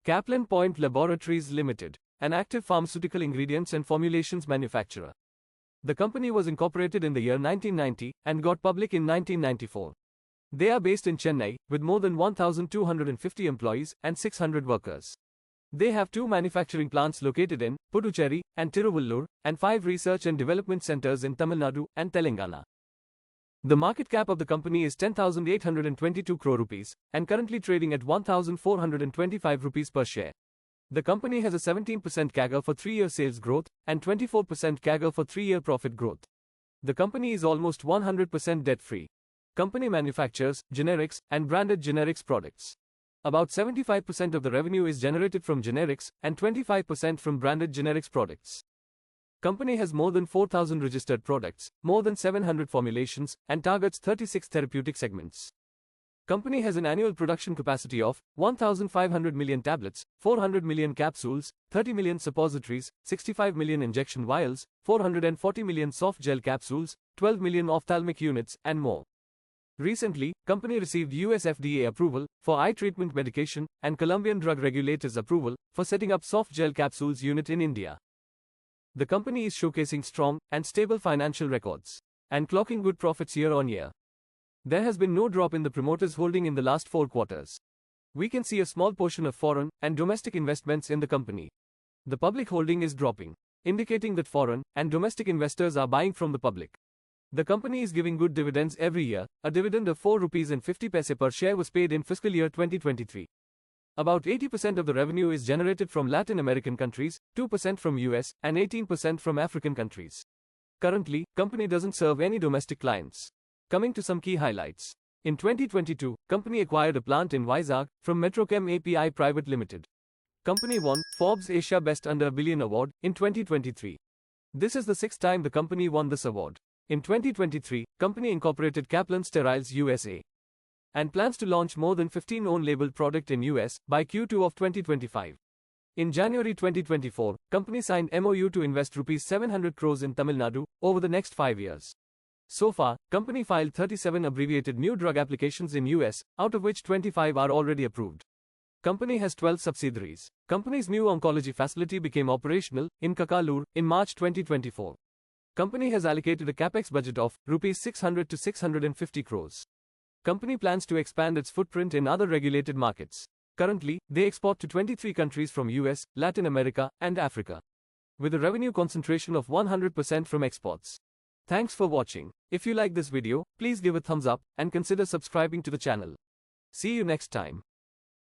Caplin Point Laboratories Ltd, an active pharmaceutical ingredients and formulations manufacturer. The company was incorporated in the year 1990 and got public in 1994. They are based in Chennai, with more than 1,250 employees and 600 workers. They have 2 manufacturing plants located in Puducherry and Thiruvallur, and 5 research and development centers in Tamilnadu and Telangana. The market cap of the company is 10,822 crore rupees, and currently trading at 1,425 rupees per share. The company has a 17% CAGR for 3-year sales growth, and 24% CAGR for 3-year profit growth. The company is almost 100% debt-free. Company manufactures generics and branded generics products. About 75% of the revenue is generated from generics, and 25% from branded generics products. Company has more than 4,000 registered products, more than 700 formulations, and targets 36 therapeutic segments. Company has an annual production capacity of 1,500 million tablets, 400 million capsules, 30 million suppositories, 65 million injection vials, 440 million soft gel capsules, 12 million ophthalmic units, and more. Recently, company received US FDA approval for eye treatment medication and Colombian drug regulators approval for setting up soft gel capsules unit in India. The company is showcasing strong and stable financial records and clocking good profits year on year. There has been no drop in the promoters' holding in the last 4 quarters. We can see a small portion of foreign and domestic investments in the company. The public holding is dropping, indicating that foreign and domestic investors are buying from the public. The company is giving good dividends every year. A dividend of 4 rupees and 50 paise per share was paid in fiscal year 2023. About 80% of the revenue is generated from Latin American countries, 2% from US, and 18% from African countries. Currently, company doesn't serve any domestic clients. Coming to some key highlights. In 2022, company acquired a plant in Vizag from Metrochem API Private Limited. Company won Forbes Asia Best Under a Billion Award in 2023. This is the 6th time the company won this award. In 2023, company incorporated Caplin Steriles USA and plans to launch more than 15 own-labeled product in US by Q2 of 2025. In January 2024, company signed MOU to invest Rs 700 crores in Tamilnadu over the next 5 years. So far, company filed 37 abbreviated new drug applications in US, out of which 25 are already approved. Company has 12 subsidiaries. Company's new oncology facility became operational in Kakalur in March 2024. Company has allocated a capex budget of Rs 600 to 650 crores. Company plans to expand its footprint in other regulated markets. Currently, they export to 23 countries from US, Latin America, and Africa, with a revenue concentration of 100% from exports. Thanks for watching. If you like this video, please give a thumbs up and consider subscribing to the channel. See you next time.